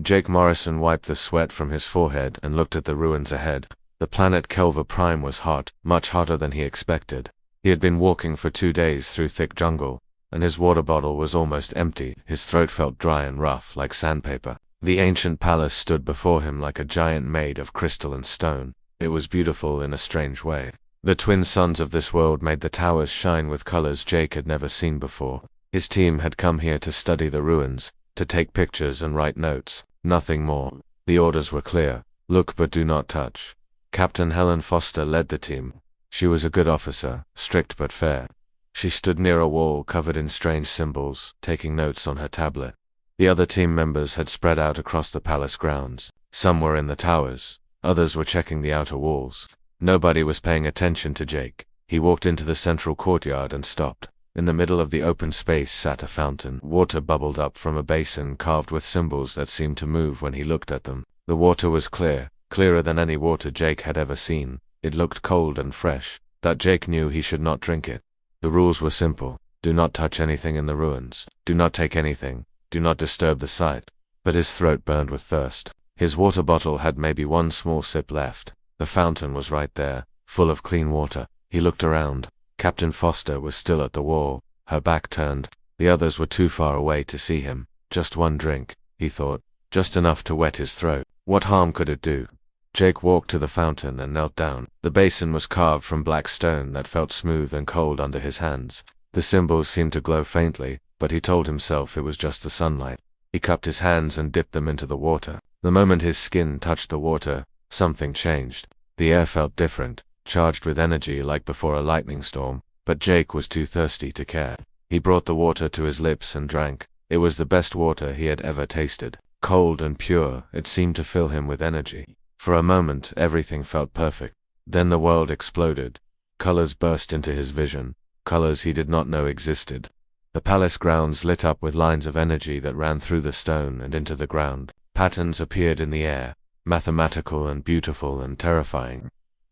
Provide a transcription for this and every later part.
Jake Morrison wiped the sweat from his forehead and looked at the ruins ahead. The planet Kelva Prime was hot, much hotter than he expected. He had been walking for 2 days through thick jungle, and his water bottle was almost empty. His throat felt dry and rough, like sandpaper. The ancient palace stood before him like a giant made of crystal and stone. It was beautiful in a strange way. The twin suns of this world made the towers shine with colors Jake had never seen before. His team had come here to study the ruins, to take pictures and write notes. Nothing more. The orders were clear. Look but do not touch. Captain Helen Foster led the team. She was a good officer, strict but fair. She stood near a wall covered in strange symbols, taking notes on her tablet. The other team members had spread out across the palace grounds. Some were in the towers. Others were checking the outer walls. Nobody was paying attention to Jake. He walked into the central courtyard and stopped. In the middle of the open space sat a fountain. Water bubbled up from a basin carved with symbols that seemed to move when he looked at them. The water was clear, clearer than any water Jake had ever seen. It looked cold and fresh, that Jake knew he should not drink it. The rules were simple. Do not touch anything in the ruins. Do not take anything. Do not disturb the site. But his throat burned with thirst. His water bottle had maybe one small sip left. The fountain was right there, full of clean water. He looked around. Captain Foster was still at the wall, her back turned. The others were too far away to see him. Just one drink, he thought. Just enough to wet his throat. What harm could it do? Jake walked to the fountain and knelt down. The basin was carved from black stone that felt smooth and cold under his hands. The symbols seemed to glow faintly, but he told himself it was just the sunlight. He cupped his hands and dipped them into the water. The moment his skin touched the water, something changed. The air felt different, charged with energy like before a lightning storm, but Jake was too thirsty to care. He brought the water to his lips and drank. It was the best water he had ever tasted. Cold and pure, it seemed to fill him with energy. For a moment, everything felt perfect. Then the world exploded. Colors burst into his vision, colors he did not know existed. The palace grounds lit up with lines of energy that ran through the stone and into the ground. Patterns appeared in the air, mathematical and beautiful and terrifying.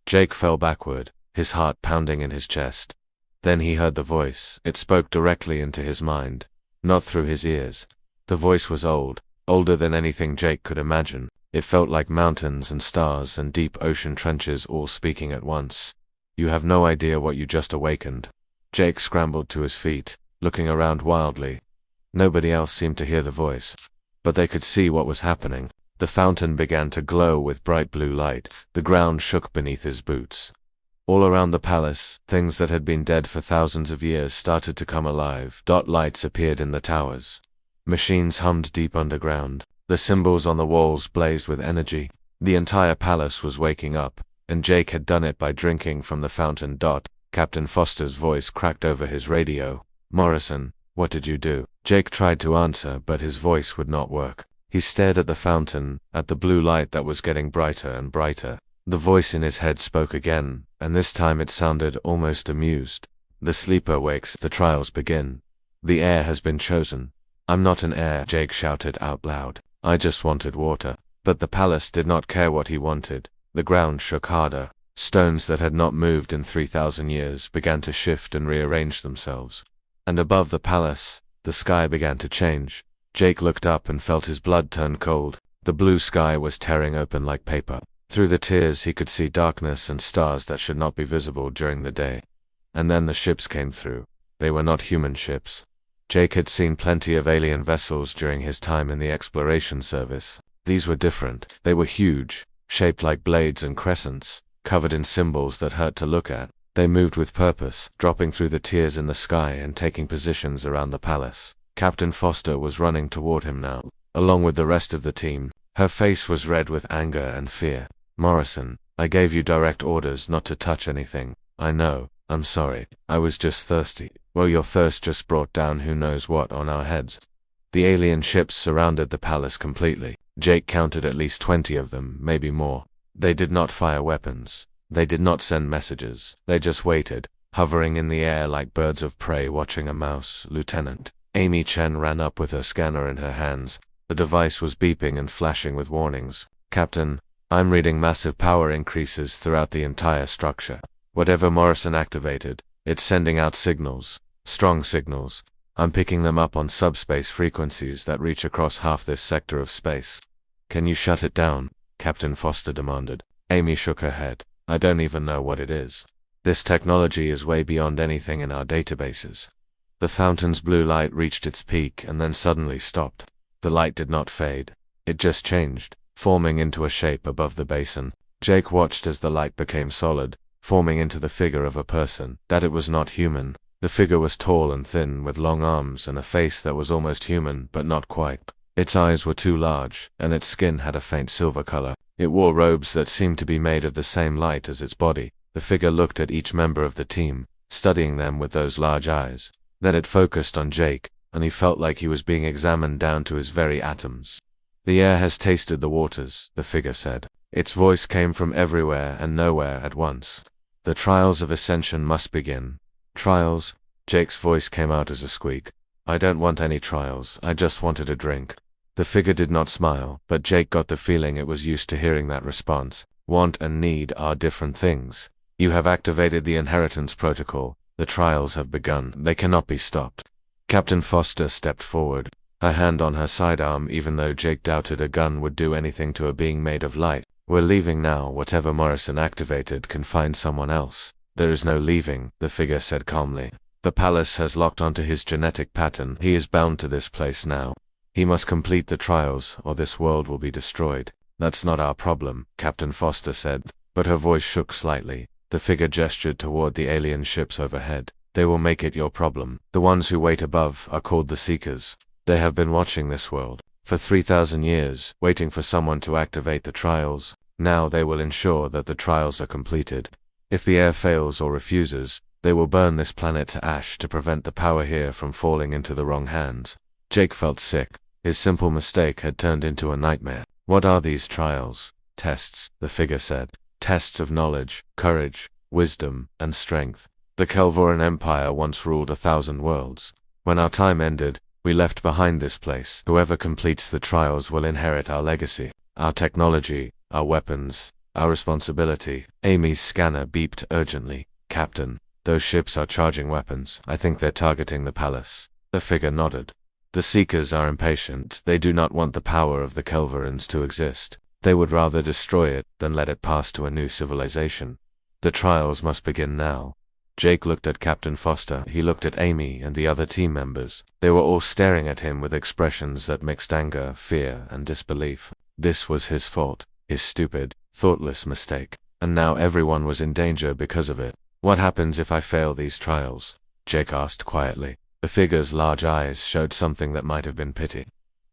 Jake fell backward, his heart pounding in his chest. Then he heard the voice. It spoke directly into his mind, not through his ears. The voice was old, older than anything Jake could imagine. It felt like mountains and stars and deep ocean trenches all speaking at once. You have no idea what you just awakened. Jake scrambled to his feet, looking around wildly. Nobody else seemed to hear the voice, but they could see what was happening. The fountain began to glow with bright blue light. The ground shook beneath his boots. All around the palace, things that had been dead for thousands of years started to come alive. Dot lights appeared in the towers. Machines hummed deep underground. The symbols on the walls blazed with energy. The entire palace was waking up, and Jake had done it by drinking from the fountain. Captain Foster's voice cracked over his radio. Morrison, what did you do? Jake tried to answer, but his voice would not work. He stared at the fountain, at the blue light that was getting brighter and brighter. The voice in his head spoke again, and this time it sounded almost amused. The sleeper wakes, the trials begin. The heir has been chosen. I'm not an heir, Jake shouted out loud. I just wanted water. But the palace did not care what he wanted. The ground shook harder. Stones that had not moved in 3,000 years began to shift and rearrange themselves. And above the palace, the sky began to change. Jake looked up and felt his blood turn cold. The blue sky was tearing open like paper. Through the tears he could see darkness and stars that should not be visible during the day. And then the ships came through. They were not human ships. Jake had seen plenty of alien vessels during his time in the exploration service. These were different. They were huge, shaped like blades and crescents, covered in symbols that hurt to look at. They moved with purpose, dropping through the tiers in the sky and taking positions around the palace. Captain Foster was running toward him now, along with the rest of the team. Her face was red with anger and fear. Morrison, I gave you direct orders not to touch anything. I know. I'm sorry. I was just thirsty. Well, your thirst just brought down who knows what on our heads. The alien ships surrounded the palace completely. Jake counted at least 20 of them, maybe more. They did not fire weapons. They did not send messages. They just waited, hovering in the air like birds of prey watching a mouse. Lieutenant Amy Chen ran up with her scanner in her hands. The device was beeping and flashing with warnings. Captain, I'm reading massive power increases throughout the entire structure. Whatever Morrison activated, it's sending out signals. Strong signals. I'm picking them up on subspace frequencies that reach across half this sector of space. Can you shut it down? Captain Foster demanded. Amy shook her head. I don't even know what it is. This technology is way beyond anything in our databases. The fountain's blue light reached its peak and then suddenly stopped. The light did not fade. It just changed, forming into a shape above the basin. Jake watched as the light became solid, forming into the figure of a person. That it was not human. The figure was tall and thin, with long arms and a face that was almost human, but not quite. Its eyes were too large, and its skin had a faint silver color. It wore robes that seemed to be made of the same light as its body. The figure looked at each member of the team, studying them with those large eyes. Then it focused on Jake, and he felt like he was being examined down to his very atoms. The air has tasted the waters, the figure said. Its voice came from everywhere and nowhere at once. The trials of ascension must begin. Trials? Jake's voice came out as a squeak. I don't want any trials, I just wanted a drink. The figure did not smile, but Jake got the feeling it was used to hearing that response. Want and need are different things. You have activated the inheritance protocol. The trials have begun. They cannot be stopped. Captain Foster stepped forward, her hand on her sidearm, even though Jake doubted a gun would do anything to a being made of light. We're leaving now. Whatever Morrison activated can find someone else. There is no leaving, the figure said calmly. The palace has locked onto his genetic pattern. He is bound to this place now. He must complete the trials, or this world will be destroyed. That's not our problem, Captain Foster said, but her voice shook slightly. The figure gestured toward the alien ships overhead. They will make it your problem. The ones who wait above are called the Seekers. They have been watching this world for 3,000 years, waiting for someone to activate the trials. Now they will ensure that the trials are completed. If the air fails or refuses, they will burn this planet to ash to prevent the power here from falling into the wrong hands. Jake felt sick. His simple mistake had turned into a nightmare. What are these trials? Tests, the figure said. Tests of knowledge, courage, wisdom, and strength. The Kelvoran Empire once ruled 1,000 worlds. When our time ended, we left behind this place. Whoever completes the trials will inherit our legacy, our technology, our weapons, our responsibility. Amy's scanner beeped urgently. Captain, those ships are charging weapons. I think they're targeting the palace. The figure nodded. The Seekers are impatient. They do not want the power of the Kelvorans to exist. They would rather destroy it than let it pass to a new civilization. The trials must begin now. Jake looked at Captain Foster. He looked at Amy and the other team members. They were all staring at him with expressions that mixed anger, fear, and disbelief. This was his fault. His stupid, thoughtless mistake. And now everyone was in danger because of it. What happens if I fail these trials? Jake asked quietly. The figure's large eyes showed something that might have been pity.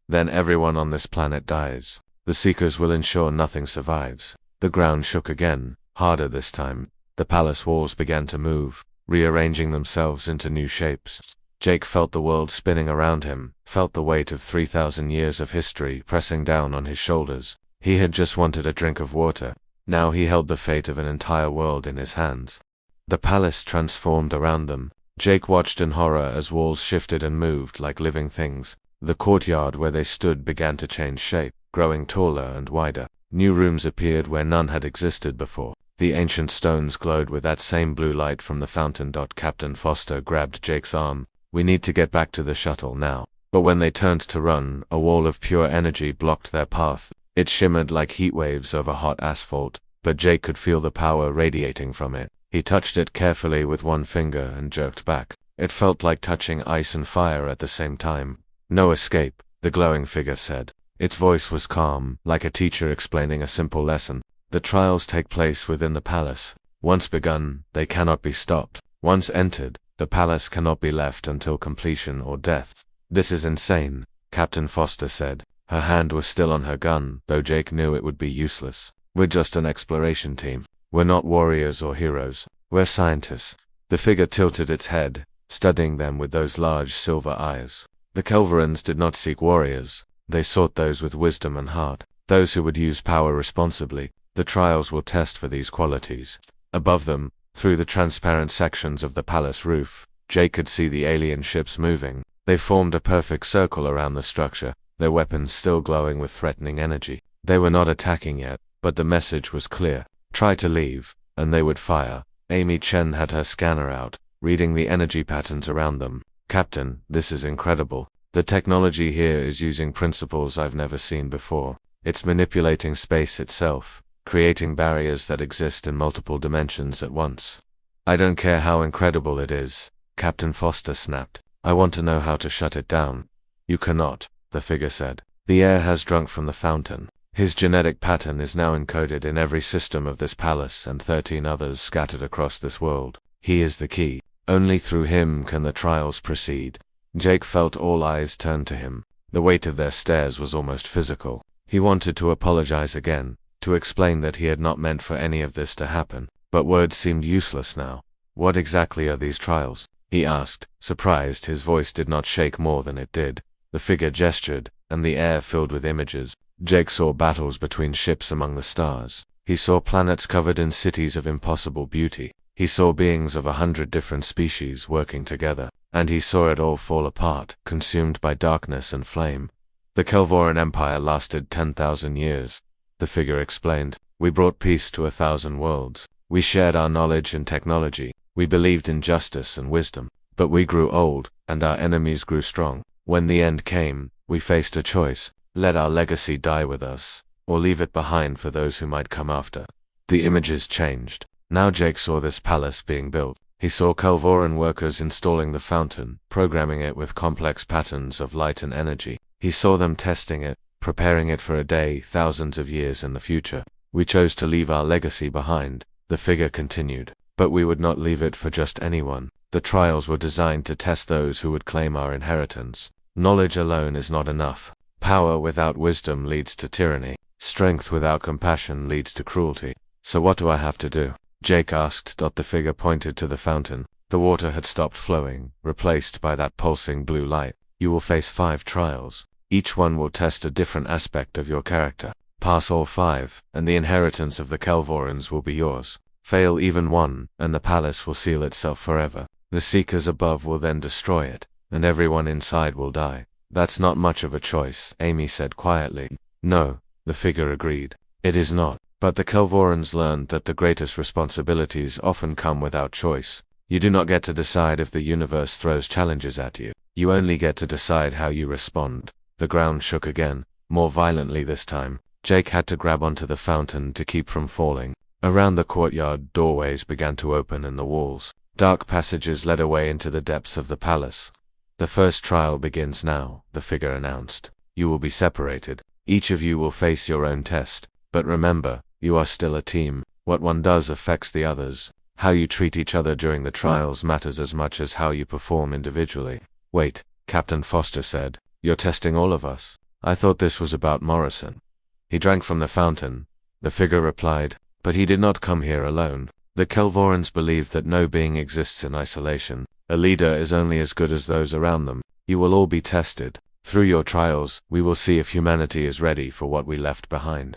Then everyone on this planet dies. The Seekers will ensure nothing survives. The ground shook again, harder this time. The palace walls began to move, rearranging themselves into new shapes. Jake felt the world spinning around him, felt the weight of 3,000 years of history pressing down on his shoulders. He had just wanted a drink of water. Now he held the fate of an entire world in his hands. The palace transformed around them. Jake watched in horror as walls shifted and moved like living things. The courtyard where they stood began to change shape, growing taller and wider. New rooms appeared where none had existed before. The ancient stones glowed with that same blue light from the fountain. Captain Foster grabbed Jake's arm. We need to get back to the shuttle now. But when they turned to run, a wall of pure energy blocked their path. It shimmered like heat waves over hot asphalt, but Jake could feel the power radiating from it. He touched it carefully with one finger and jerked back. It felt like touching ice and fire at the same time. No escape, the glowing figure said. Its voice was calm, like a teacher explaining a simple lesson. The trials take place within the palace. Once begun, they cannot be stopped. Once entered, the palace cannot be left until completion or death. This is insane, Captain Foster said. Her hand was still on her gun, though Jake knew it would be useless. We're just an exploration team. We're not warriors or heroes. We're scientists. The figure tilted its head, studying them with those large silver eyes. The Kelvorans did not seek warriors. They sought those with wisdom and heart, those who would use power responsibly. The trials will test for these qualities. Above them, through the transparent sections of the palace roof, Jake could see the alien ships moving. They formed a perfect circle around the structure, their weapons still glowing with threatening energy. They were not attacking yet, but the message was clear. Try to leave, and they would fire. Amy Chen had her scanner out, reading the energy patterns around them. Captain, this is incredible. The technology here is using principles I've never seen before. It's manipulating space itself, creating barriers that exist in multiple dimensions at once. I don't care how incredible it is, Captain Foster snapped. I want to know how to shut it down. You cannot, the figure said. The heir has drunk from the fountain. His genetic pattern is now encoded in every system of this palace and 13 others scattered across this world. He is the key. Only through him can the trials proceed. Jake felt all eyes turn to him. The weight of their stares was almost physical. He wanted to apologize again, to explain that he had not meant for any of this to happen, but words seemed useless now. What exactly are these trials? He asked, surprised his voice did not shake more than it did. The figure gestured, and the air filled with images. Jake saw battles between ships among the stars. He saw planets covered in cities of impossible beauty. He saw beings of 100 different species working together, and he saw it all fall apart, consumed by darkness and flame. The Kelvoran Empire lasted 10,000 years. The figure explained. We brought peace to 1,000 worlds. We shared our knowledge and technology. We believed in justice and wisdom. But we grew old, and our enemies grew strong. When the end came, we faced a choice. Let our legacy die with us, or leave it behind for those who might come after. The images changed. Now Jake saw this palace being built. He saw Kelvoran workers installing the fountain, programming it with complex patterns of light and energy. He saw them testing it, preparing it for a day thousands of years in the future. We chose to leave our legacy behind, the figure continued. But we would not leave it for just anyone. The trials were designed to test those who would claim our inheritance. Knowledge alone is not enough. Power without wisdom leads to tyranny. Strength without compassion leads to cruelty. So what do I have to do? Jake asked. The figure pointed to the fountain. The water had stopped flowing, replaced by that pulsing blue light. You will face 5 trials. Each one will test a different aspect of your character. Pass all 5, and the inheritance of the Kelvorans will be yours. Fail even one, and the palace will seal itself forever. The Seekers above will then destroy it, and everyone inside will die. That's not much of a choice, Amy said quietly. No, the figure agreed. It is not. But the Kelvorans learned that the greatest responsibilities often come without choice. You do not get to decide if the universe throws challenges at you. You only get to decide how you respond. The ground shook again, more violently this time. Jake had to grab onto the fountain to keep from falling. Around the courtyard, doorways began to open in the walls. Dark passages led away into the depths of the palace. The first trial begins now, the figure announced. You will be separated. Each of you will face your own test. But remember, you are still a team. What one does affects the others. How you treat each other during the trials matters as much as how you perform individually. Wait, Captain Foster said. You're testing all of us. I thought this was about Morrison. He drank from the fountain, the figure replied, but he did not come here alone. The Kelvorans believe that no being exists in isolation. A leader is only as good as those around them. You will all be tested. Through your trials, we will see if humanity is ready for what we left behind.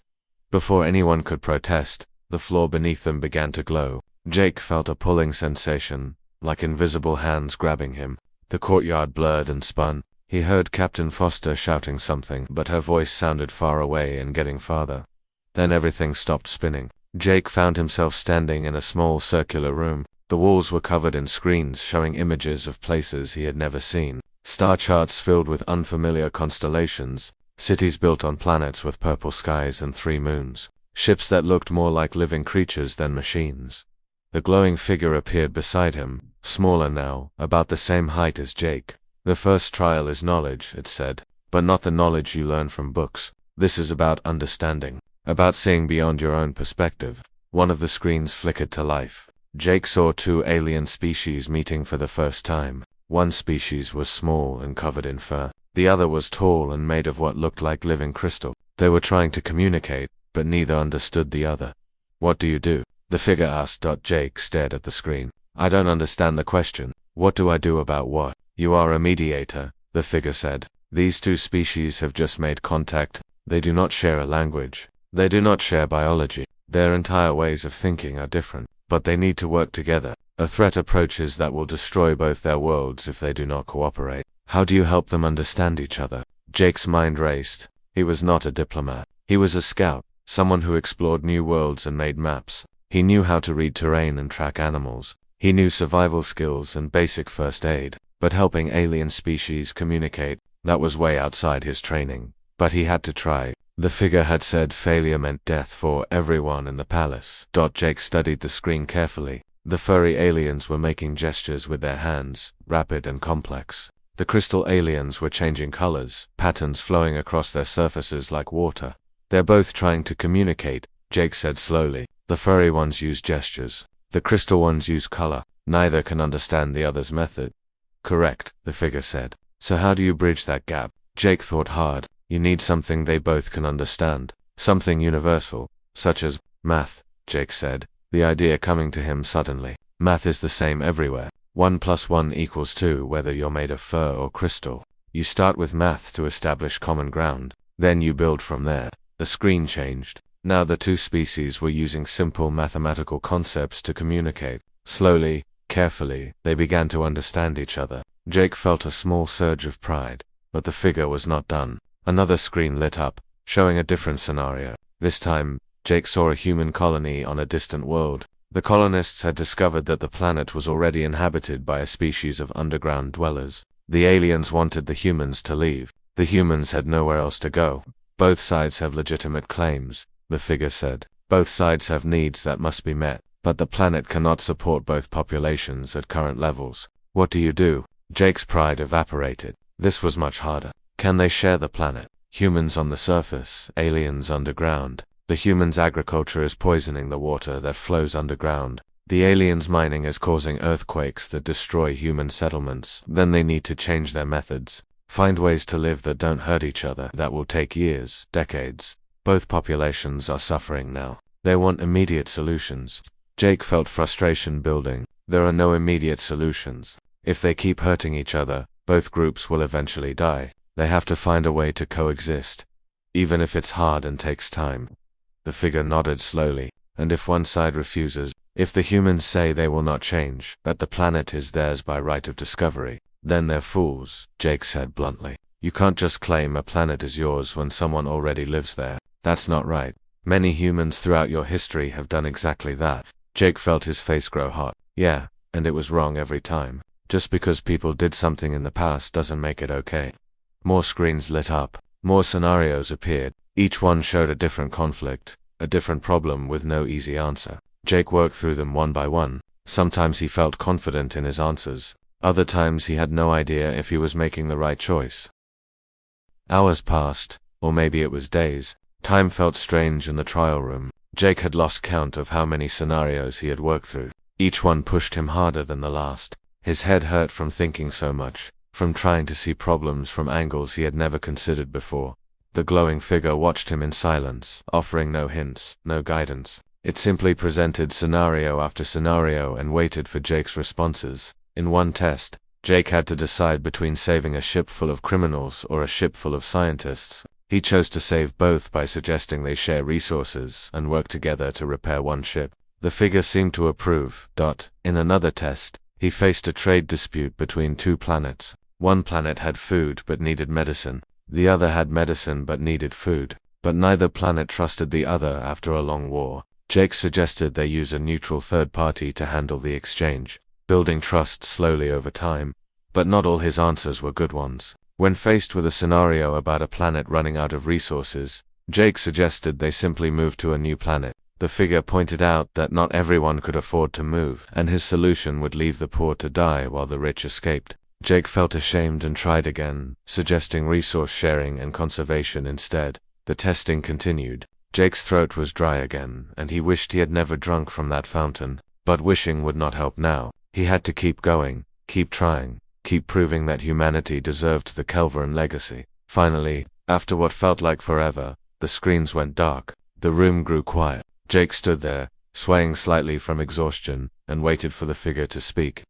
Before anyone could protest, the floor beneath them began to glow. Jake felt a pulling sensation, like invisible hands grabbing him. The courtyard blurred and spun. He heard Captain Foster shouting something, but her voice sounded far away and getting farther. Then everything stopped spinning. Jake found himself standing in a small circular room. The walls were covered in screens showing images of places he had never seen. Star charts filled with unfamiliar constellations. Cities built on planets with purple skies and 3 moons. Ships that looked more like living creatures than machines. The glowing figure appeared beside him, smaller now, about the same height as Jake. The first trial is knowledge, it said, but not the knowledge you learn from books. This is about understanding, about seeing beyond your own perspective. One of the screens flickered to life. Jake saw 2 alien species meeting for the first time. One species was small and covered in fur. The other was tall and made of what looked like living crystal. They were trying to communicate, but neither understood the other. What do you do? The figure asked. Jake stared at the screen. I don't understand the question. What do I do about what? You are a mediator, the figure said. These 2 species have just made contact. They do not share a language. They do not share biology. Their entire ways of thinking are different, but they need to work together. A threat approaches that will destroy both their worlds if they do not cooperate. How do you help them understand each other? Jake's mind raced. He was not a diplomat. He was a scout, someone who explored new worlds and made maps. He knew how to read terrain and track animals. He knew survival skills and basic first aid. But helping alien species communicate, that was way outside his training. But he had to try. The figure had said failure meant death for everyone in the palace. Jake studied the screen carefully. The furry aliens were making gestures with their hands, rapid and complex. The crystal aliens were changing colors, patterns flowing across their surfaces like water. They're both trying to communicate, Jake said slowly. The furry ones use gestures. The crystal ones use color. Neither can understand the other's method. Correct, the figure said. So how do you bridge that gap? Jake thought hard. You need something they both can understand. Something universal, such as math, Jake said, the idea coming to him suddenly. Math is the same everywhere. 1 + 1 = 2 whether you're made of fur or crystal. You start with math to establish common ground. Then you build from there. The screen changed. Now the two species were using simple mathematical concepts to communicate. Slowly, carefully, they began to understand each other. Jake felt a small surge of pride. But the figure was not done. Another screen lit up, showing a different scenario. This time, Jake saw a human colony on a distant world. The colonists had discovered that the planet was already inhabited by a species of underground dwellers. The aliens wanted the humans to leave. The humans had nowhere else to go. Both sides have legitimate claims, the figure said. Both sides have needs that must be met, but the planet cannot support both populations at current levels. What do you do? Jake's pride evaporated. This was much harder. Can they share the planet? Humans on the surface, aliens underground. The humans' agriculture is poisoning the water that flows underground. The aliens' mining is causing earthquakes that destroy human settlements. Then they need to change their methods. Find ways to live that don't hurt each other. That will take years, decades. Both populations are suffering now. They want immediate solutions. Jake felt frustration building. There are no immediate solutions. If they keep hurting each other, both groups will eventually die. They have to find a way to coexist, even if it's hard and takes time. The figure nodded slowly. And if one side refuses, if the humans say they will not change, that the planet is theirs by right of discovery, then they're fools, Jake said bluntly. You can't just claim a planet is yours when someone already lives there. That's not right. Many humans throughout your history have done exactly that. Jake felt his face grow hot. Yeah, and it was wrong every time. Just because people did something in the past doesn't make it okay. More screens lit up. More scenarios appeared. Each one showed a different conflict, a different problem with no easy answer. Jake worked through them one by one. Sometimes he felt confident in his answers. Other times he had no idea if he was making the right choice. Hours passed, or maybe it was days. Time felt strange in the trial room. Jake had lost count of how many scenarios he had worked through. Each one pushed him harder than the last. His head hurt from thinking so much, from trying to see problems from angles he had never considered before. The glowing figure watched him in silence, offering no hints, no guidance. It simply presented scenario after scenario and waited for Jake's responses. In one test, Jake had to decide between saving a ship full of criminals or a ship full of scientists. He chose to save both by suggesting they share resources and work together to repair one ship. The figure seemed to approve. In another test, he faced a trade dispute between two planets. One planet had food but needed medicine. The other had medicine but needed food. But neither planet trusted the other after a long war. Jake suggested they use a neutral third party to handle the exchange, building trust slowly over time. But not all his answers were good ones. When faced with a scenario about a planet running out of resources, Jake suggested they simply move to a new planet. The figure pointed out that not everyone could afford to move, and his solution would leave the poor to die while the rich escaped. Jake felt ashamed and tried again, suggesting resource sharing and conservation instead. The testing continued. Jake's throat was dry again, and he wished he had never drunk from that fountain. But wishing would not help now. He had to keep going, keep trying, keep proving that humanity deserved the Kelvern legacy. Finally, after what felt like forever, the screens went dark. The room grew quiet. Jake stood there, swaying slightly from exhaustion, and waited for the figure to speak.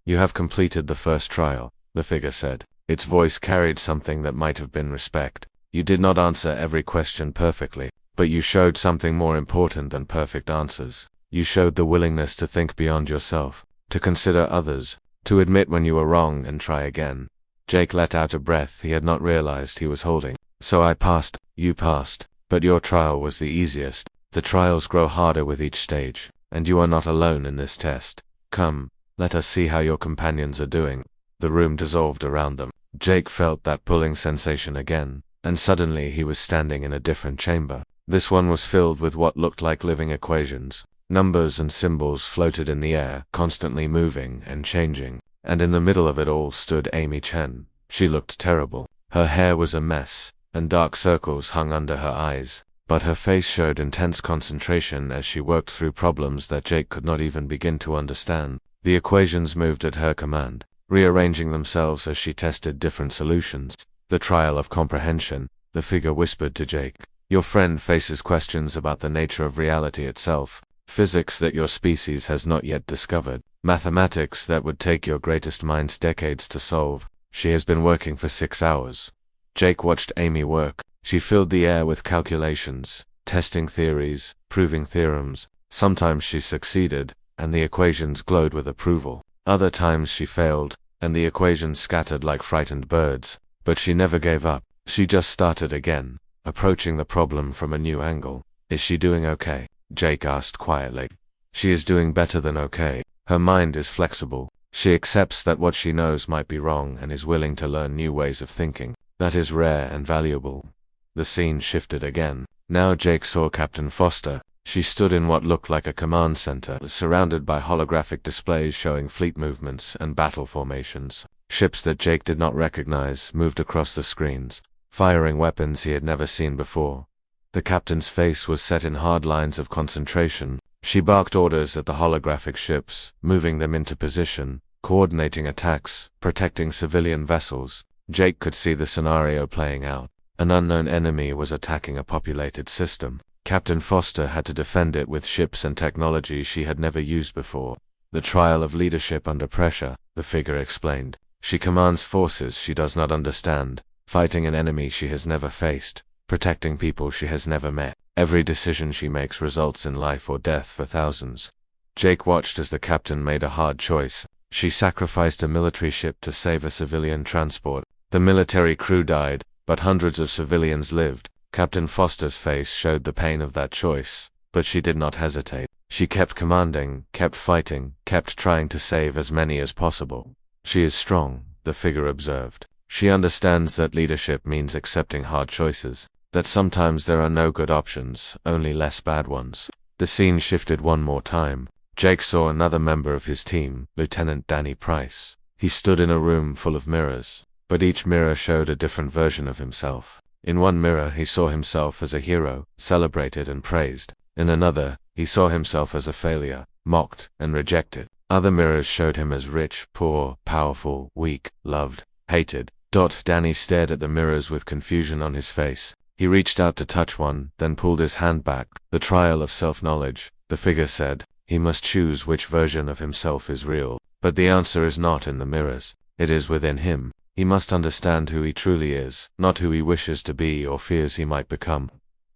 You have completed the first trial, the figure said. Its voice carried something that might have been respect. You did not answer every question perfectly, but you showed something more important than perfect answers. You showed the willingness to think beyond yourself, to consider others, to admit when you were wrong and try again. Jake let out a breath he had not realized he was holding. So I passed, you passed, but your trial was the easiest. The trials grow harder with each stage, and you are not alone in this test. Come, let us see how your companions are doing. The room dissolved around them. Jake felt that pulling sensation again. and suddenly he was standing in a different chamber. This one was filled with what looked like living equations. Numbers and symbols floated in the air, constantly moving and changing, and in the middle of it all stood Amy Chen. She looked terrible. Her hair was a mess, and dark circles hung under her eyes, but her face showed intense concentration as she worked through problems that Jake could not even begin to understand. The equations moved at her command, rearranging themselves as she tested different solutions. The trial of comprehension, the figure whispered to Jake. Your friend faces questions about the nature of reality itself, physics that your species has not yet discovered, mathematics that would take your greatest minds decades to solve. She has been working for 6 hours. Jake watched Amy work. She filled the air with calculations, testing theories, proving theorems. Sometimes she succeeded, and the equations glowed with approval. Other times she failed, and the equations scattered like frightened birds. But she never gave up. She just started again, approaching the problem from a new angle. Is she doing okay? Jake asked quietly. She is doing better than okay. Her mind is flexible. She accepts that what she knows might be wrong and is willing to learn new ways of thinking. That is rare and valuable. The scene shifted again. Now Jake saw Captain Foster. She stood in what looked like a command center, surrounded by holographic displays showing fleet movements and battle formations. Ships that Jake did not recognize moved across the screens, firing weapons he had never seen before. The captain's face was set in hard lines of concentration. She barked orders at the holographic ships, moving them into position, coordinating attacks, protecting civilian vessels. Jake could see the scenario playing out. An unknown enemy was attacking a populated system. Captain Foster had to defend it with ships and technology she had never used before. The trial of leadership under pressure, the figure explained. She commands forces she does not understand, fighting an enemy she has never faced, protecting people she has never met. Every decision she makes results in life or death for thousands. Jake watched as the captain made a hard choice. She sacrificed a military ship to save a civilian transport. The military crew died, but hundreds of civilians lived. Captain Foster's face showed the pain of that choice, but she did not hesitate. She kept commanding, kept fighting, kept trying to save as many as possible. She is strong, the figure observed. She understands that leadership means accepting hard choices, that sometimes there are no good options, only less bad ones. The scene shifted one more time. Jake saw another member of his team, Lieutenant Danny Price. He stood in a room full of mirrors, but each mirror showed a different version of himself. In one mirror he saw himself as a hero, celebrated and praised. In another, he saw himself as a failure, mocked and rejected. Other mirrors showed him as rich, poor, powerful, weak, loved, hated. Danny stared at the mirrors with confusion on his face. He reached out to touch one, then pulled his hand back. The trial of self-knowledge, the figure said. He must choose which version of himself is real. But the answer is not in the mirrors. It is within him. He must understand who he truly is, not who he wishes to be or fears he might become.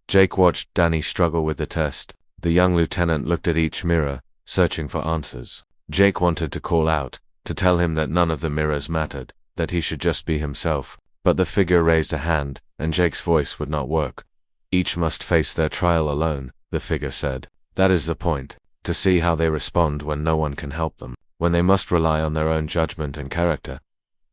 Jake watched Danny struggle with the test. The young lieutenant looked at each mirror, searching for answers. Jake wanted to call out, to tell him that none of the mirrors mattered, that he should just be himself. But the figure raised a hand, and Jake's voice would not work. Each must face their trial alone, the figure said. That is the point, to see how they respond when no one can help them, when they must rely on their own judgment and character.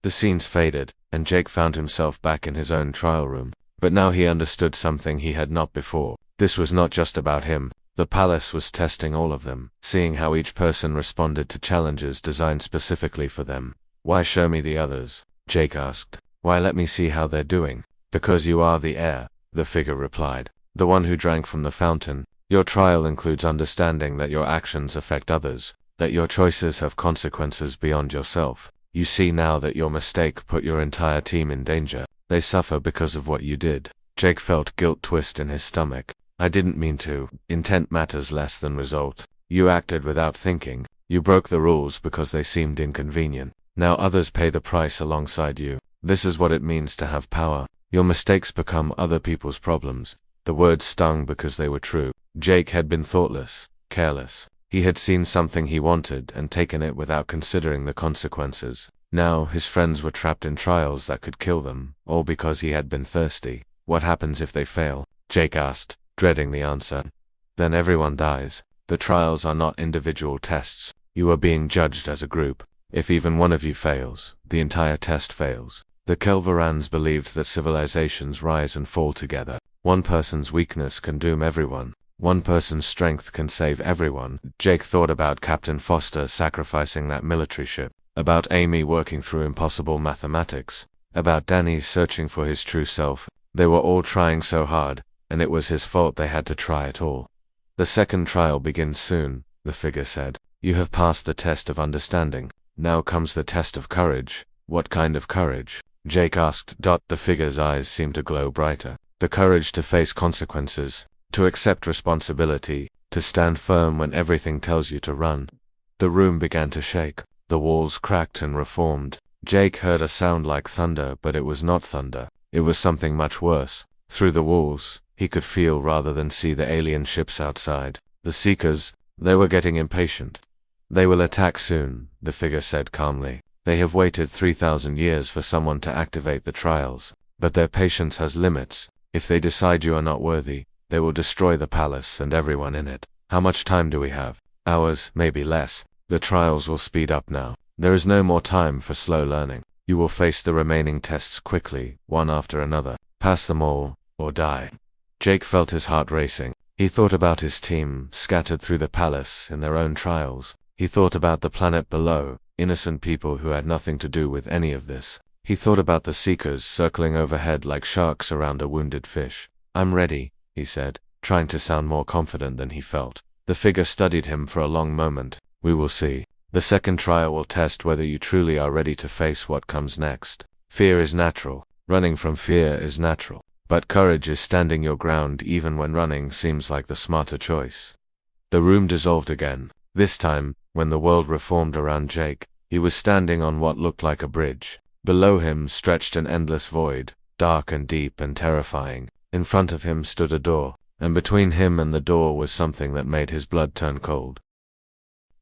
The scenes faded, and Jake found himself back in his own trial room. But now he understood something he had not before. This was not just about him. The palace was testing all of them, seeing how each person responded to challenges designed specifically for them. Why show me the others? Jake asked. Why let me see how they're doing? Because you are the heir, the figure replied. The one who drank from the fountain. Your trial includes understanding that your actions affect others, that your choices have consequences beyond yourself. You see now that your mistake put your entire team in danger. They suffer because of what you did. Jake felt guilt twist in his stomach. I didn't mean to. Intent matters less than result. You acted without thinking. You broke the rules because they seemed inconvenient. Now others pay the price alongside you. This is what it means to have power. Your mistakes become other people's problems. The words stung because they were true. Jake had been thoughtless, careless. He had seen something he wanted and taken it without considering the consequences. Now his friends were trapped in trials that could kill them, all because he had been thirsty. What happens if they fail? Jake asked, dreading the answer. Then everyone dies. The trials are not individual tests. You are being judged as a group. If even one of you fails, the entire test fails. The Kelvarans believed that civilizations rise and fall together. One person's weakness can doom everyone. One person's strength can save everyone. Jake thought about Captain Foster sacrificing that military ship, about Amy working through impossible mathematics, about Danny searching for his true self. They were all trying so hard, and it was his fault they had to try it all. The second trial begins soon, the figure said. You have passed the test of understanding. Now comes the test of courage. What kind of courage? Jake asked. The figure's eyes seemed to glow brighter. The courage to face consequences, to accept responsibility, to stand firm when everything tells you to run. The room began to shake. The walls cracked and reformed. Jake heard a sound like thunder, but it was not thunder. It was something much worse. Through the walls, he could feel rather than see the alien ships outside. The Seekers, they were getting impatient. They will attack soon, the figure said calmly. They have waited 3,000 years for someone to activate the trials, but their patience has limits. If they decide you are not worthy, they will destroy the palace and everyone in it. How much time do we have? Hours, maybe less. The trials will speed up now. There is no more time for slow learning. You will face the remaining tests quickly, one after another. Pass them all, or die. Jake felt his heart racing. He thought about his team, scattered through the palace in their own trials. He thought about the planet below, innocent people who had nothing to do with any of this. He thought about the Seekers circling overhead like sharks around a wounded fish. I'm ready, he said, trying to sound more confident than he felt. The figure studied him for a long moment. We will see. The second trial will test whether you truly are ready to face what comes next. Fear is natural. Running from fear is natural. But courage is standing your ground even when running seems like the smarter choice. The room dissolved again. This time, when the world reformed around Jake, he was standing on what looked like a bridge. Below him stretched an endless void, dark and deep and terrifying. In front of him stood a door, and between him and the door was something that made his blood turn cold.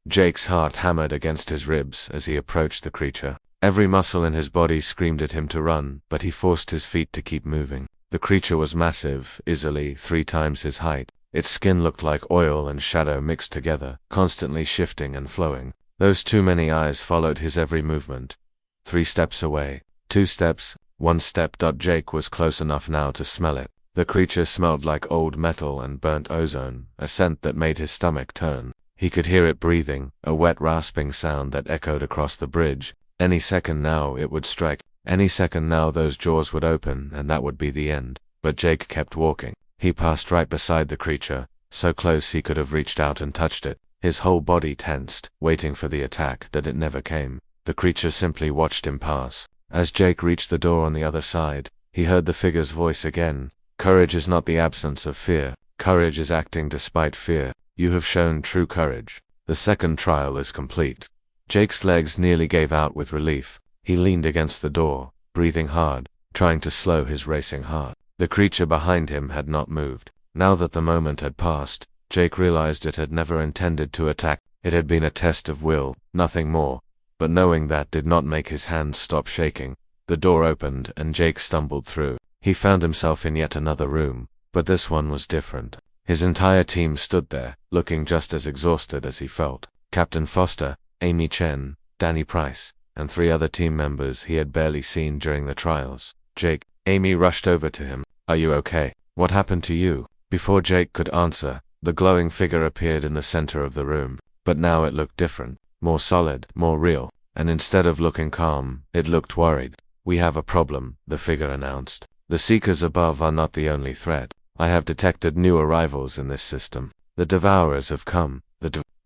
Jake's heart hammered against his ribs as he approached the creature. Every muscle in his body screamed at him to run, but he forced his feet to keep moving. The creature was massive, easily 3 times his height. Its skin looked like oil and shadow mixed together, constantly shifting and flowing. Those too many eyes followed his every movement. 3 steps away, 2 steps, 1 step. Jake was close enough now to smell it. The creature smelled like old metal and burnt ozone, a scent that made his stomach turn. He could hear it breathing, a wet rasping sound that echoed across the bridge. Any second now it would strike. Any second now those jaws would open and that would be the end. But Jake kept walking. He passed right beside the creature, so close he could have reached out and touched it. His whole body tensed, waiting for the attack that it never came. The creature simply watched him pass. As Jake reached the door on the other side, he heard the figure's voice again. Courage is not the absence of fear. Courage is acting despite fear. You have shown true courage. The second trial is complete. Jake's legs nearly gave out with relief. He leaned against the door, breathing hard, trying to slow his racing heart. The creature behind him had not moved. Now that the moment had passed, Jake realized it had never intended to attack. It had been a test of will, nothing more. But knowing that did not make his hands stop shaking. The door opened and Jake stumbled through. He found himself in yet another room, but this one was different. His entire team stood there, looking just as exhausted as he felt. Captain Foster, Amy Chen, Danny Price, and 3 other team members he had barely seen during the trials. Jake, Amy rushed over to him. Are you okay? What happened to you? Before Jake could answer, the glowing figure appeared in the center of the room. But now it looked different, more solid, more real, and instead of looking calm, it looked worried. We have a problem, the figure announced. The Seekers above are not the only threat. I have detected new arrivals in this system. The Devourers have come.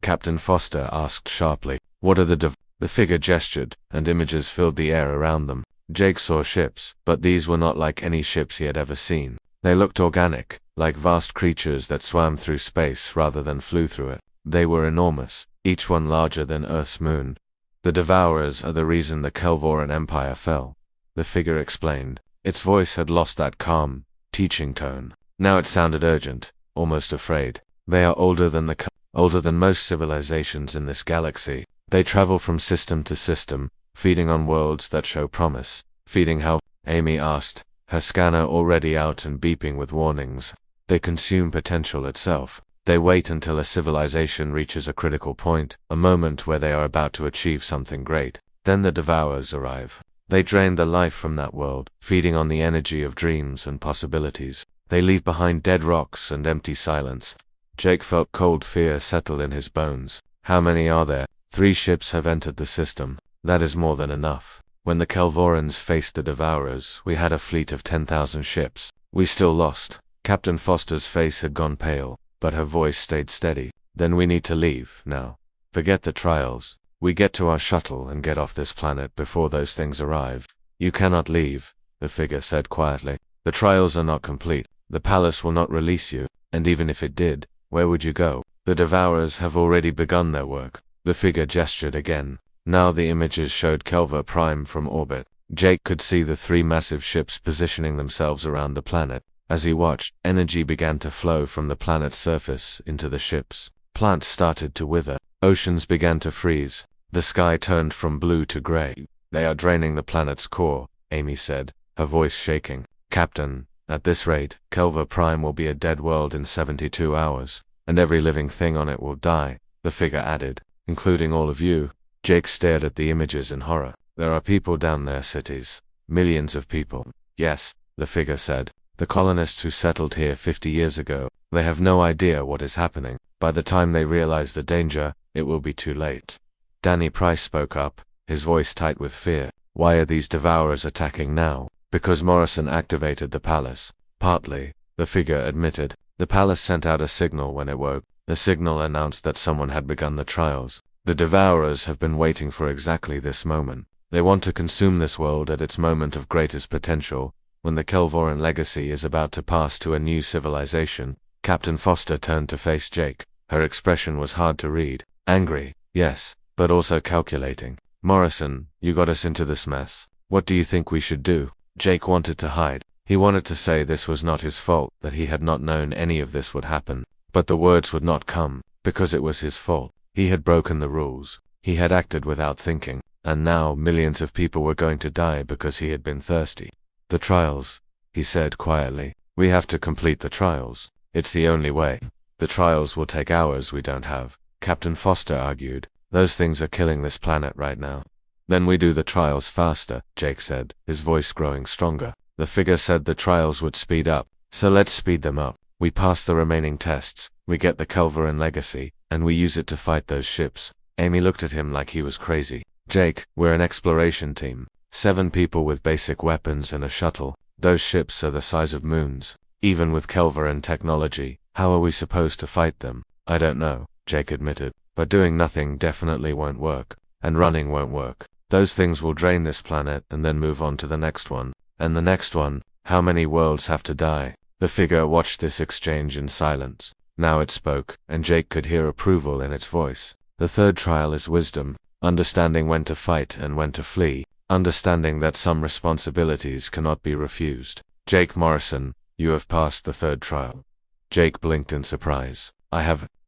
Captain Foster asked sharply. What are the figure gestured, and images filled the air around them. Jake saw ships, but these were not like any ships he had ever seen. They looked organic, like vast creatures that swam through space rather than flew through it. They were enormous, each one larger than Earth's moon. The Devourers are the reason the Kelvoran Empire fell, the figure explained. Its voice had lost that calm, teaching tone. Now it sounded urgent, almost afraid. They are older than most civilizations in this galaxy. They travel from system to system, feeding on worlds that show promise. Feeding how? Amy asked, her scanner already out and beeping with warnings. They consume potential itself. They wait until a civilization reaches a critical point, a moment where they are about to achieve something great. Then the Devourers arrive. They drain the life from that world, feeding on the energy of dreams and possibilities. They leave behind dead rocks and empty silence. Jake felt cold fear settle in his bones. How many are there? 3 ships have entered the system. That is more than enough. When the Kelvorans faced the Devourers, we had a fleet of 10,000 ships. We still lost. Captain Foster's face had gone pale, but her voice stayed steady. Then we need to leave, now. Forget the trials. We get to our shuttle and get off this planet before those things arrive. You cannot leave, the figure said quietly. The trials are not complete. The palace will not release you, and even if it did, where would you go? The Devourers have already begun their work. The figure gestured again. Now the images showed Kelva Prime from orbit. Jake could see the 3 massive ships positioning themselves around the planet. As he watched, energy began to flow from the planet's surface into the ships. Plants started to wither. Oceans began to freeze. The sky turned from blue to gray. They are draining the planet's core, Amy said, her voice shaking. Captain, at this rate, Kelva Prime will be a dead world in 72 hours, and every living thing on it will die, the figure added, including all of you. Jake stared at the images in horror. There are people down there, cities. Millions of people. Yes, the figure said. The colonists who settled here 50 years ago, they have no idea what is happening. By the time they realize the danger, it will be too late. Danny Price spoke up, his voice tight with fear. Why are these Devourers attacking now? Because Morrison activated the palace. Partly, the figure admitted. The palace sent out a signal when it woke. The signal announced that someone had begun the trials. The Devourers have been waiting for exactly this moment. They want to consume this world at its moment of greatest potential, when the Kelvoran legacy is about to pass to a new civilization. Captain Foster turned to face Jake. Her expression was hard to read. Angry, yes, but also calculating. Morrison, you got us into this mess. What do you think we should do? Jake wanted to hide. He wanted to say this was not his fault, that he had not known any of this would happen. But the words would not come, because it was his fault. He had broken the rules. He had acted without thinking, and now millions of people were going to die because he had been thirsty. The trials, he said quietly. We have to complete the trials. It's the only way. The trials will take hours we don't have. Captain Foster argued. Those things are killing this planet right now. Then we do the trials faster, Jake said, his voice growing stronger. The figure said the trials would speed up, so let's speed them up. We pass the remaining tests, we get the Kelvoran legacy, and we use it to fight those ships. Amy looked at him like he was crazy. Jake, we're an exploration team. 7 people with basic weapons and a shuttle. Those ships are the size of moons. Even with Kelvoran technology, how are we supposed to fight them? I don't know, Jake admitted, but doing nothing definitely won't work, and running won't work. Those things will drain this planet and then move on to the next one. And the next one, how many worlds have to die? The figure watched this exchange in silence. Now it spoke, and Jake could hear approval in its voice. The 3rd trial is wisdom, understanding when to fight and when to flee, understanding that some responsibilities cannot be refused. Jake Morrison, you have passed the 3rd trial. Jake blinked in surprise.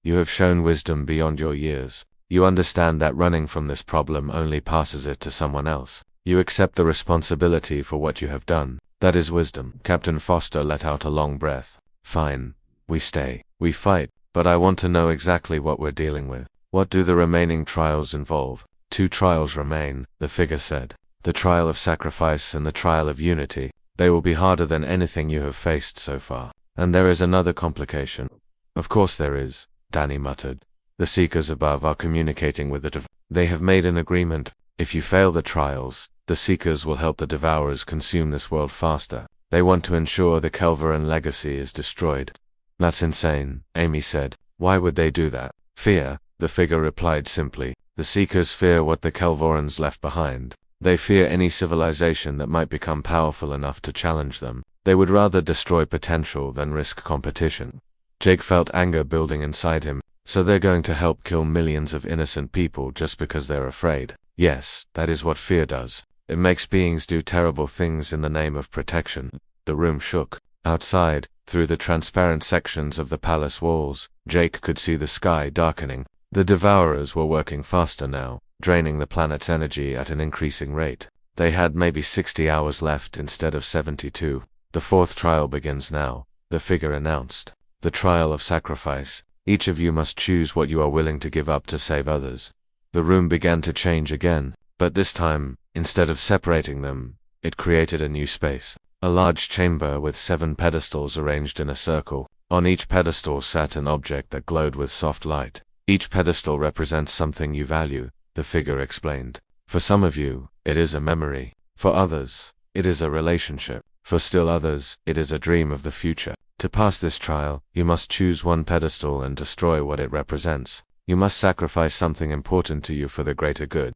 You have shown wisdom beyond your years. You understand that running from this problem only passes it to someone else. You accept the responsibility for what you have done. That is wisdom. Captain Foster let out a long breath. Fine. We stay. We fight. But I want to know exactly what we're dealing with. What do the remaining trials involve? 2 trials remain, the figure said. The trial of sacrifice and the trial of unity. They will be harder than anything you have faced so far. And there is another complication. Of course there is, Danny muttered. The Seekers above are communicating with the They have made an agreement. If you fail the trials, the Seekers will help the Devourers consume this world faster. They want to ensure the Kelvoran legacy is destroyed. That's insane, Amy said. Why would they do that? Fear, the figure replied simply. The Seekers fear what the Kelvorans left behind. They fear any civilization that might become powerful enough to challenge them. They would rather destroy potential than risk competition. Jake felt anger building inside him. So they're going to help kill millions of innocent people just because they're afraid. Yes, that is what fear does. It makes beings do terrible things in the name of protection. The room shook. Outside, through the transparent sections of the palace walls, Jake could see the sky darkening. The Devourers were working faster now, draining the planet's energy at an increasing rate. They had maybe 60 hours left instead of 72. The 4th trial begins now, the figure announced. The trial of sacrifice. Each of you must choose what you are willing to give up to save others. The room began to change again. But this time, instead of separating them, it created a new space. A large chamber with 7 pedestals arranged in a circle. On each pedestal sat an object that glowed with soft light. Each pedestal represents something you value, the figure explained. For some of you, it is a memory. For others, it is a relationship. For still others, it is a dream of the future. To pass this trial, you must choose one pedestal and destroy what it represents. You must sacrifice something important to you for the greater good.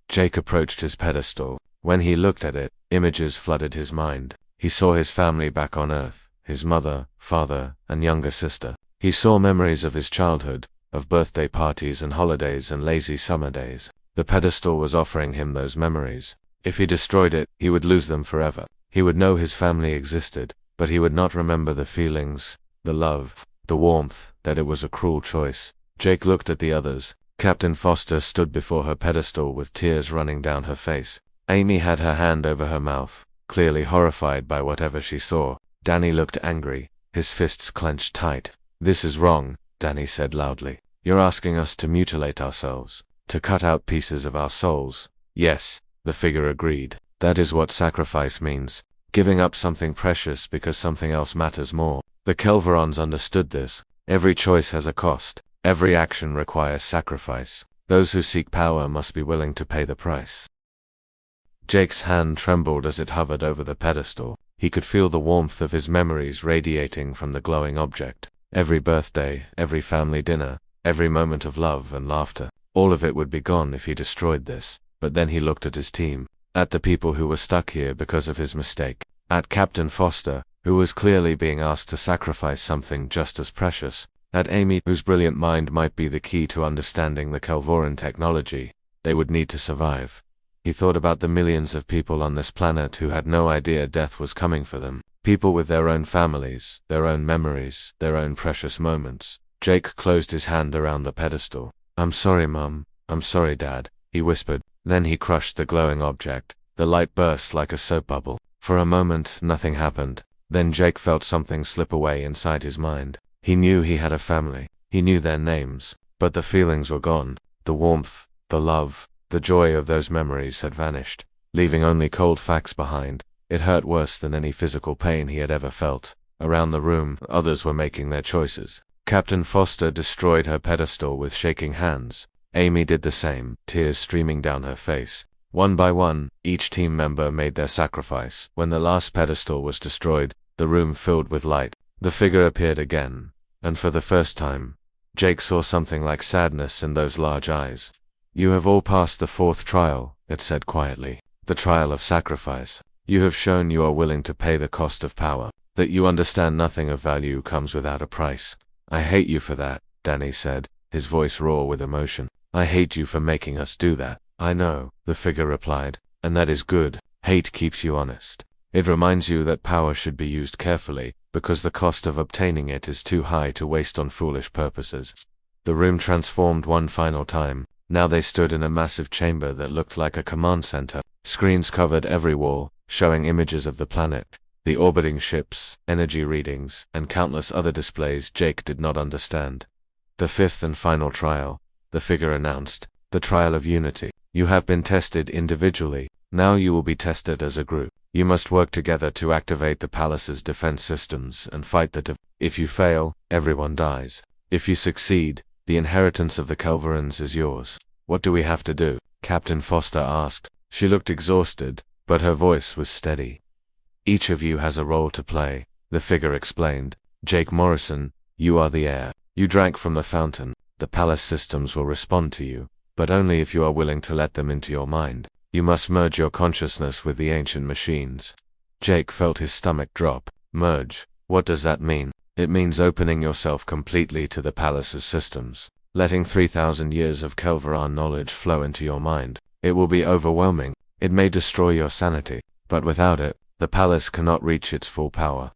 Jake approached his pedestal. When he looked at it, images flooded his mind. He saw his family back on Earth, his mother, father, and younger sister. He saw memories of his childhood, of birthday parties and holidays and lazy summer days. The pedestal was offering him those memories. If he destroyed it, he would lose them forever. He would know his family existed, but he would not remember the feelings, the love, the warmth, that it was a cruel choice. Jake looked at the others. Captain Foster stood before her pedestal with tears running down her face. Amy had her hand over her mouth, clearly horrified by whatever she saw. Danny looked angry, his fists clenched tight. "This is wrong," Danny said loudly. "You're asking us to mutilate ourselves, to cut out pieces of our souls." "Yes," the figure agreed. "That is what sacrifice means. Giving up something precious because something else matters more." The Kelverons understood this. Every choice has a cost. Every action requires sacrifice. Those who seek power must be willing to pay the price. Jake's hand trembled as it hovered over the pedestal. He could feel the warmth of his memories radiating from the glowing object. Every birthday, every family dinner, every moment of love and laughter. All of it would be gone if he destroyed this. But then he looked at his team, at the people who were stuck here because of his mistake, at Captain Foster, who was clearly being asked to sacrifice something just as precious, at Amy, whose brilliant mind might be the key to understanding the Kelvoran technology they would need to survive. He thought about the millions of people on this planet who had no idea death was coming for them. People with their own families, their own memories, their own precious moments. Jake closed his hand around the pedestal. "I'm sorry, Mum. I'm sorry, Dad," he whispered. Then he crushed the glowing object. The light burst like a soap bubble. For a moment, nothing happened. Then Jake felt something slip away inside his mind. He knew he had a family. He knew their names. But the feelings were gone. The warmth, the love, the joy of those memories had vanished, leaving only cold facts behind. It hurt worse than any physical pain he had ever felt. Around the room, others were making their choices. Captain Foster destroyed her pedestal with shaking hands. Amy did the same, tears streaming down her face. One by one, each team member made their sacrifice. When the last pedestal was destroyed, the room filled with light. The figure appeared again, and for the first time, Jake saw something like sadness in those large eyes. "You have all passed the 4th trial," it said quietly. "The trial of sacrifice. You have shown you are willing to pay the cost of power, that you understand nothing of value comes without a price." "I hate you for that," Danny said, his voice raw with emotion. "I hate you for making us do that." "I know," the figure replied, "and that is good. Hate keeps you honest. It reminds you that power should be used carefully, because the cost of obtaining it is too high to waste on foolish purposes." The room transformed one final time. Now they stood in a massive chamber that looked like a command center. Screens covered every wall, showing images of the planet, the orbiting ships, energy readings, and countless other displays Jake did not understand. "The 5th and final trial," the figure announced, "the trial of unity. You have been tested individually. Now you will be tested as a group. You must work together to activate the palace's defense systems and fight the If you fail, everyone dies. If you succeed, the inheritance of the Kelverans is yours." "What do we have to do?" Captain Foster asked. She looked exhausted, but her voice was steady. "Each of you has a role to play," the figure explained. "Jake Morrison, you are the heir. You drank from the fountain. The palace systems will respond to you, but only if you are willing to let them into your mind. You must merge your consciousness with the ancient machines." Jake felt his stomach drop. "Merge? What does that mean?" "It means opening yourself completely to the palace's systems, letting 3,000 years of Kelveran knowledge flow into your mind. It will be overwhelming. It may destroy your sanity, but without it, the palace cannot reach its full power."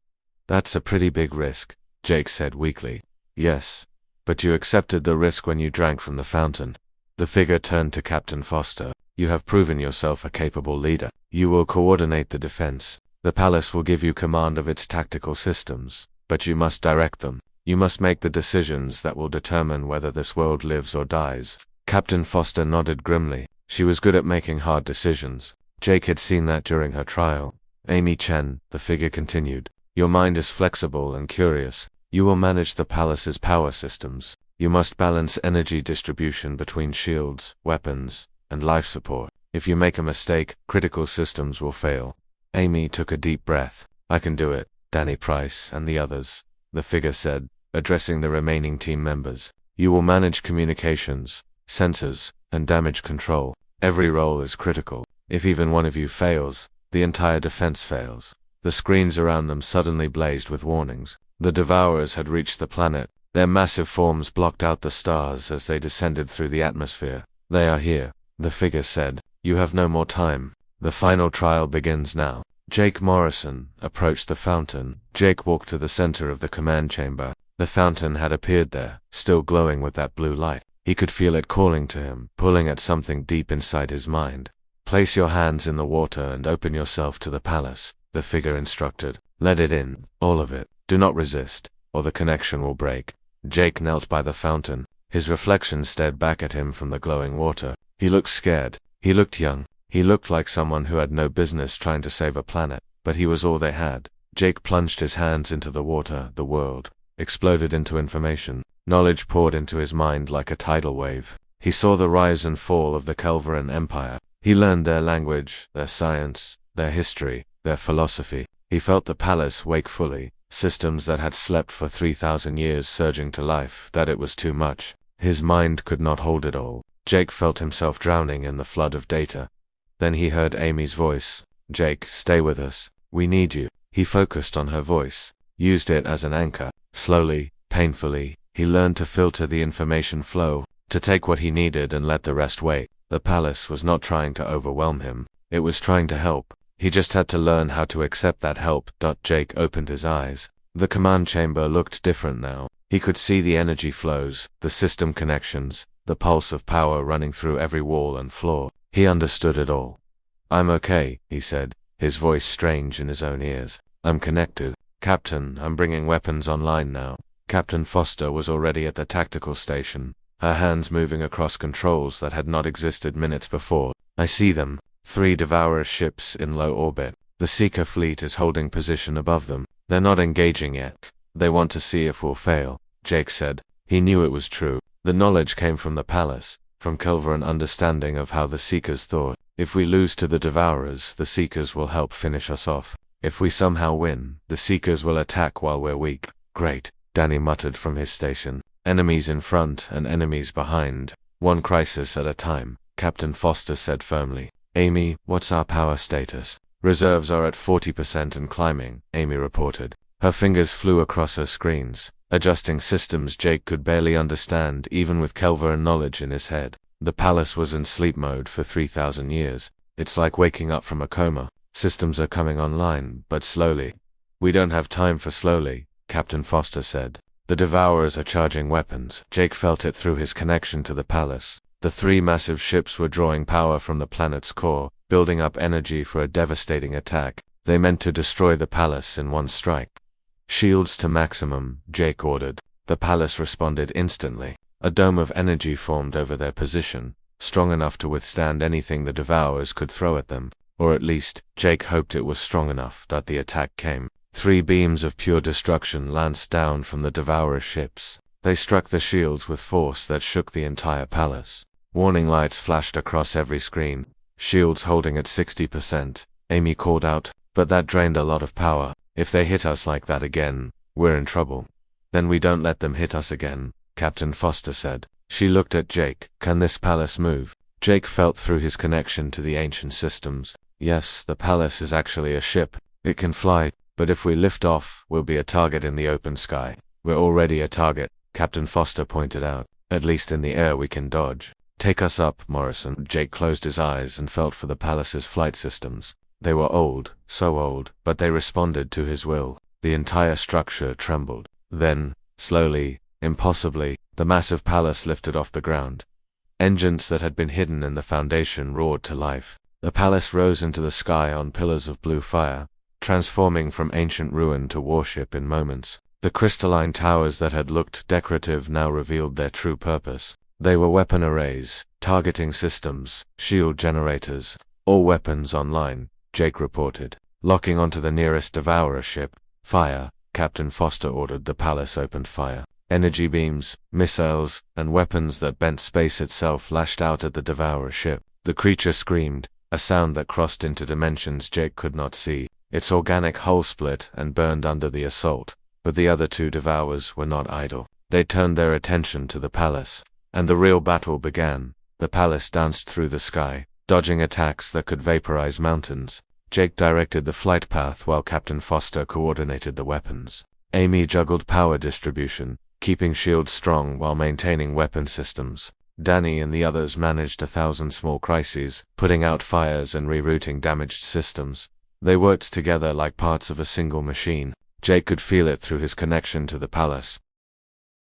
"That's a pretty big risk," Jake said weakly. "Yes, but you accepted the risk when you drank from the fountain." The figure turned to Captain Foster. "You have proven yourself a capable leader. You will coordinate the defense. The palace will give you command of its tactical systems, but you must direct them. You must make the decisions that will determine whether this world lives or dies." Captain Foster nodded grimly. She was good at making hard decisions. Jake had seen that during her trial. Amy Chen, the figure continued, your mind is flexible and curious. You will manage the palace's power systems. You must balance energy distribution between shields, weapons, and life support. If you make a mistake, critical systems will fail. Amy took a deep breath. I can do it, Danny Price and the others, the figure said, addressing the remaining team members. You will manage communications, sensors, and damage control. Every role is critical. If even one of you fails, the entire defense fails. The screens around them suddenly blazed with warnings. The Devourers had reached the planet. Their massive forms blocked out the stars as they descended through the atmosphere. They are here, the figure said. You have no more time. The final trial begins now. Jake Morrison approached the fountain. Jake walked to the center of the command chamber. The fountain had appeared there, still glowing with that blue light. He could feel it calling to him, pulling at something deep inside his mind. Place your hands in the water and open yourself to the palace, the figure instructed. Let it in, all of it. Do not resist, or the connection will break. Jake knelt by the fountain. His reflection stared back at him from the glowing water. He looked scared. He looked young. He looked like someone who had no business trying to save a planet, but he was all they had. Jake plunged his hands into the water. The world exploded into information. Knowledge poured into his mind like a tidal wave. He saw the rise and fall of the Kelveran Empire. He learned their language, their science, their history, their philosophy. He felt the palace wake fully, systems that had slept for 3,000 years surging to life, that it was too much. His mind could not hold it all. Jake felt himself drowning in the flood of data. Then he heard Amy's voice. Jake, stay with us. We need you. He focused on her voice, used it as an anchor. Slowly, painfully, he learned to filter the information flow, to take what he needed and let the rest wait. The palace was not trying to overwhelm him. It was trying to help. He just had to learn how to accept that help. Jake opened his eyes. The command chamber looked different now. He could see the energy flows, the system connections, the pulse of power running through every wall and floor. He understood it all. I'm okay, he said, his voice strange in his own ears. I'm connected. Captain, I'm bringing weapons online now. Captain Foster was already at the tactical station, her hands moving across controls that had not existed minutes before. I see them. 3 Devourer ships in low orbit. The Seeker fleet is holding position above them. They're not engaging yet. They want to see if we'll fail, Jake said. He knew it was true. The knowledge came from the palace, from Kelveran understanding of how the Seekers thought. If we lose to the Devourers, the Seekers will help finish us off. If we somehow win, the Seekers will attack while we're weak. Great, Danny muttered from his station. Enemies in front and enemies behind. One crisis at a time, Captain Foster said firmly. Amy, what's our power status? Reserves are at 40% and climbing, Amy reported. Her fingers flew across her screens, adjusting systems Jake could barely understand even with Kelveran knowledge in his head. The palace was in sleep mode for 3,000 years. It's like waking up from a coma. Systems are coming online, but slowly. We don't have time for slowly, Captain Foster said. The Devourers are charging weapons. Jake felt it through his connection to the palace. The 3 massive ships were drawing power from the planet's core, building up energy for a devastating attack. They meant to destroy the palace in one strike. Shields to maximum, Jake ordered. The palace responded instantly. A dome of energy formed over their position, strong enough to withstand anything the Devourers could throw at them. Or at least, Jake hoped it was strong enough that the attack came. 3 beams of pure destruction lanced down from the Devourer ships. They struck the shields with force that shook the entire palace. Warning lights flashed across every screen. Shields holding at 60%. Amy called out, but that drained a lot of power. If they hit us like that again, we're in trouble. Then we don't let them hit us again, Captain Foster said. She looked at Jake. Can this palace move? Jake felt through his connection to the ancient systems. Yes, the palace is actually a ship. It can fly, but if we lift off, we'll be a target in the open sky. We're already a target, Captain Foster pointed out. At least in the air we can dodge. Take us up, Morrison. Jake closed his eyes and felt for the palace's flight systems. They were old, so old, but they responded to his will. The entire structure trembled. Then, slowly, impossibly, the massive palace lifted off the ground. Engines that had been hidden in the foundation roared to life. The palace rose into the sky on pillars of blue fire, transforming from ancient ruin to warship in moments. The crystalline towers that had looked decorative now revealed their true purpose. They were weapon arrays, targeting systems, shield generators, all weapons online, Jake reported. Locking onto the nearest Devourer ship, fire, Captain Foster ordered. The palace opened fire. Energy beams, missiles, and weapons that bent space itself lashed out at the Devourer ship. The creature screamed, a sound that crossed into dimensions Jake could not see. Its organic hull split and burned under the assault, but the other two Devourers were not idle. They turned their attention to the palace, and the real battle began. The palace danced through the sky, dodging attacks that could vaporize mountains. Jake directed the flight path while Captain Foster coordinated the weapons. Amy juggled power distribution, keeping shields strong while maintaining weapon systems. Danny and the others managed 1,000 small crises, putting out fires and rerouting damaged systems. They worked together like parts of a single machine. Jake could feel it through his connection to the palace.